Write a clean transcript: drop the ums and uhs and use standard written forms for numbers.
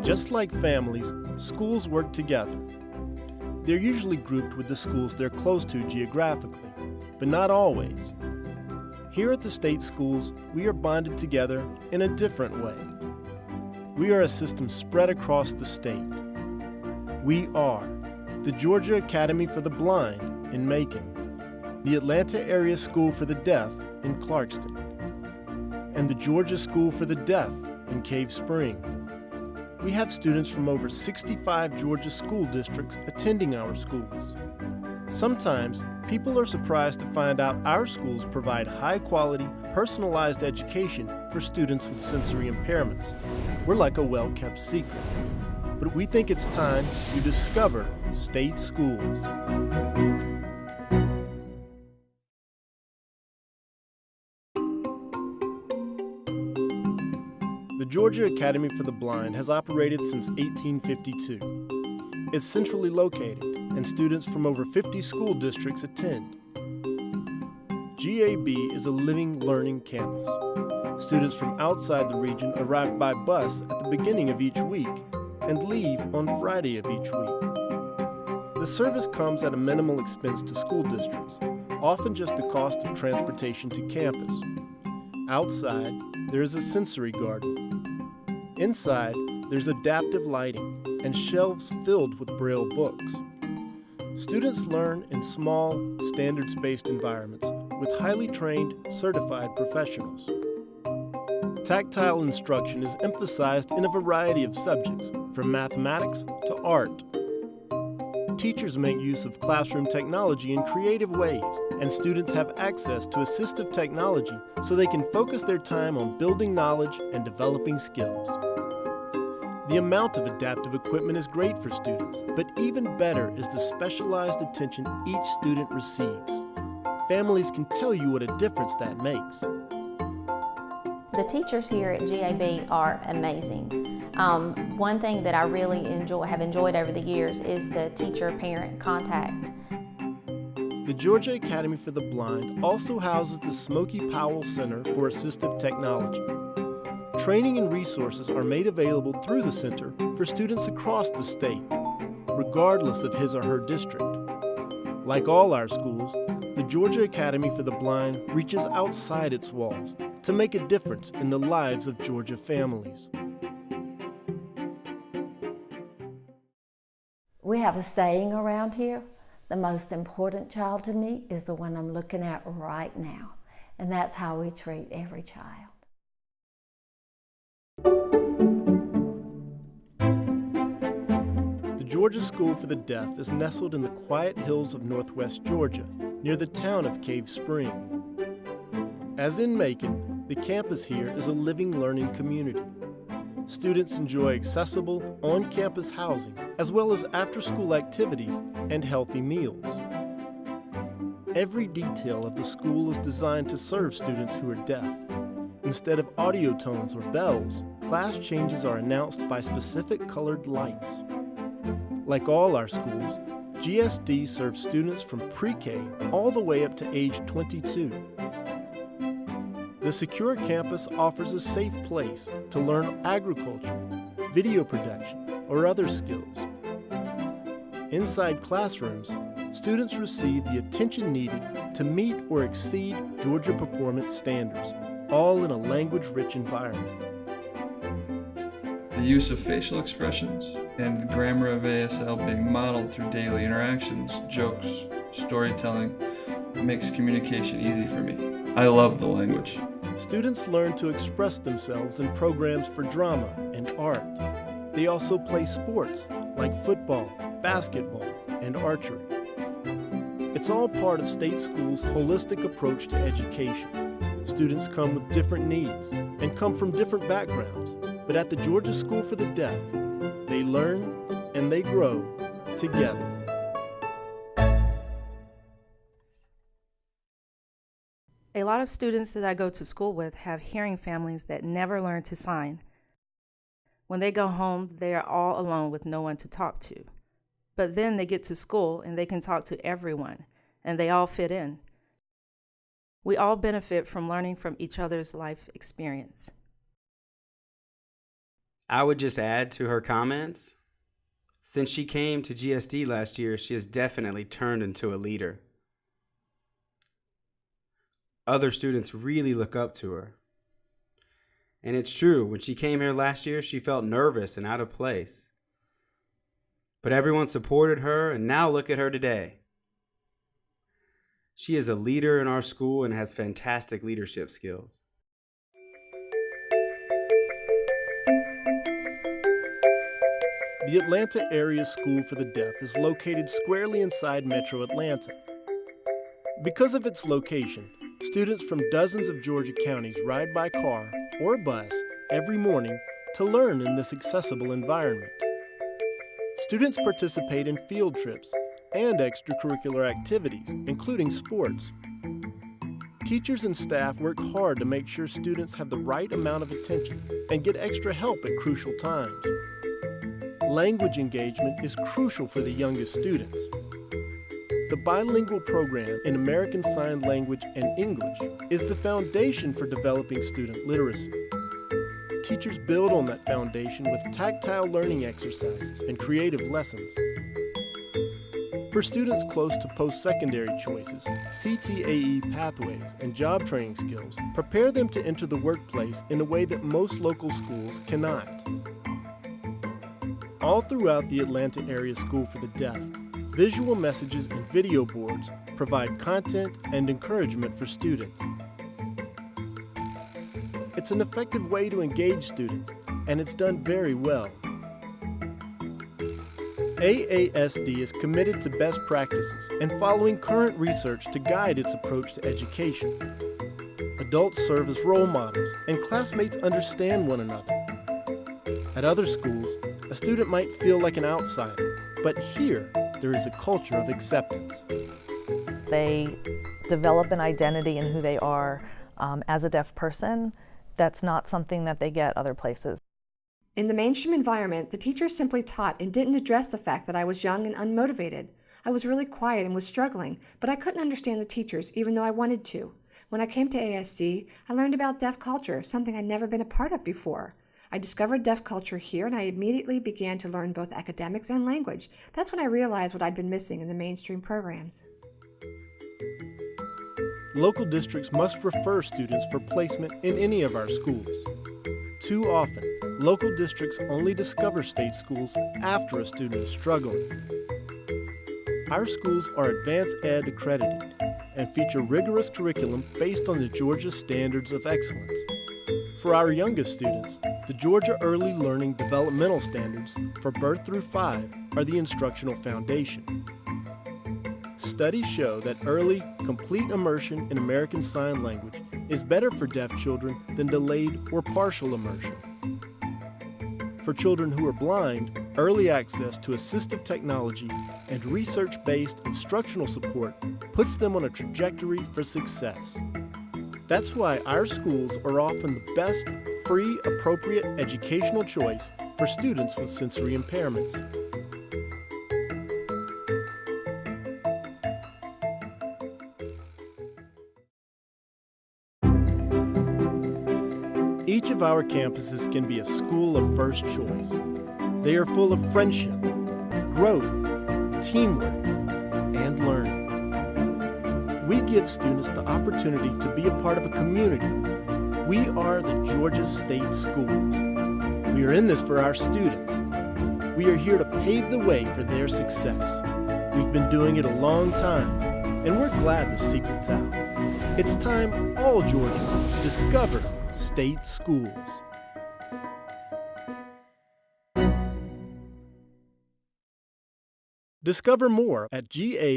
Just like families, schools work together. They're usually grouped with the schools they're close to geographically, but not always. Here at the state schools, we are bonded together in a different way. We are a system spread across the state. We are the Georgia Academy for the Blind in Macon, the Atlanta Area School for the Deaf in Clarkston, and the Georgia School for the Deaf in Cave Spring. We have students from over 65 Georgia school districts attending our schools. Sometimes, people are surprised to find out our schools provide high-quality, personalized education for students with sensory impairments. We're like a well-kept secret. But we think it's time to discover state schools. The Georgia Academy for the Blind has operated since 1852. It's centrally located, and students from over 50 school districts attend. GAB is a living, learning campus. Students from outside the region arrive by bus at the beginning of each week and leave on Friday of each week. The service comes at a minimal expense to school districts, often just the cost of transportation to campus. Outside, there is a sensory garden. Inside, there's adaptive lighting and shelves filled with Braille books. Students learn in small, standards-based environments with highly trained, certified professionals. Tactile instruction is emphasized in a variety of subjects, from mathematics to art. Teachers make use of classroom technology in creative ways, and students have access to assistive technology so they can focus their time on building knowledge and developing skills. The amount of adaptive equipment is great for students, but even better is the specialized attention each student receives. Families can tell you what a difference that makes. The teachers here at GAB are amazing. One thing that I really have enjoyed over the years is the teacher-parent contact. The Georgia Academy for the Blind also houses the Smokey Powell Center for Assistive Technology. Training and resources are made available through the center for students across the state, regardless of his or her district. Like all our schools, the Georgia Academy for the Blind reaches outside its walls to make a difference in the lives of Georgia families. We have a saying around here, the most important child to me is the one I'm looking at right now. And that's how we treat every child. The Georgia School for the Deaf is nestled in the quiet hills of northwest Georgia, near the town of Cave Spring. As in Macon, the campus here is a living, learning community. Students enjoy accessible, on-campus housing, as well as after-school activities and healthy meals. Every detail of the school is designed to serve students who are deaf. Instead of audio tones or bells, class changes are announced by specific colored lights. Like all our schools, GSD serves students from pre-K all the way up to age 22. The secure campus offers a safe place to learn agriculture, video production, or other skills. Inside classrooms, students receive the attention needed to meet or exceed Georgia performance standards, all in a language-rich environment. The use of facial expressions and the grammar of ASL being modeled through daily interactions, jokes, storytelling, makes communication easy for me. I love the language. Students learn to express themselves in programs for drama and art. They also play sports like football, basketball, and archery. It's all part of state schools' holistic approach to education. Students come with different needs and come from different backgrounds, but at the Georgia School for the Deaf, they learn and they grow together. A lot of students that I go to school with have hearing families that never learn to sign. When they go home, they are all alone with no one to talk to. But then they get to school and they can talk to everyone, and they all fit in. We all benefit from learning from each other's life experience. I would just add to her comments, since she came to GSD last year, she has definitely turned into a leader. Other students really look up to her. And it's true, when she came here last year, she felt nervous and out of place. But everyone supported her, and now look at her today. She is a leader in our school and has fantastic leadership skills. The Atlanta Area School for the Deaf is located squarely inside Metro Atlanta. Because of its location, students from dozens of Georgia counties ride by car or bus every morning to learn in this accessible environment. Students participate in field trips and extracurricular activities, including sports. Teachers and staff work hard to make sure students have the right amount of attention and get extra help at crucial times. Language engagement is crucial for the youngest students. The bilingual program in American Sign Language and English is the foundation for developing student literacy. Teachers build on that foundation with tactile learning exercises and creative lessons. For students close to post-secondary choices, CTAE pathways and job training skills prepare them to enter the workplace in a way that most local schools cannot. All throughout the Atlanta Area School for the Deaf, visual messages and video boards provide content and encouragement for students. It's an effective way to engage students, and it's done very well. AASD is committed to best practices and following current research to guide its approach to education. Adults serve as role models, and classmates understand one another. At other schools, a student might feel like an outsider, but here, there is a culture of acceptance. They develop an identity in who they are as a deaf person. That's not something that they get other places. In the mainstream environment, the teachers simply taught and didn't address the fact that I was young and unmotivated. I was really quiet and was struggling, but I couldn't understand the teachers even though I wanted to. When I came to ASD, I learned about deaf culture, something I'd never been a part of before. I discovered deaf culture here, and I immediately began to learn both academics and language. That's when I realized what I'd been missing in the mainstream programs. Local districts must refer students for placement in any of our schools. Too often, local districts only discover state schools after a student is struggling. Our schools are Advanced Ed accredited and feature rigorous curriculum based on the Georgia Standards of Excellence. For our youngest students, the Georgia Early Learning Developmental Standards for birth through 5 are the instructional foundation. Studies show that early, complete immersion in American Sign Language is better for deaf children than delayed or partial immersion. For children who are blind, early access to assistive technology and research-based instructional support puts them on a trajectory for success. That's why our schools are often the best, free, appropriate educational choice for students with sensory impairments. Each of our campuses can be a school of first choice. They are full of friendship, growth, teamwork, and learning. We give students the opportunity to be a part of a community. We are the Georgia State Schools. We are in this for our students. We are here to pave the way for their success. We've been doing it a long time, and we're glad the secret's out. It's time all Georgians discover state schools. Discover more at gadoe.org.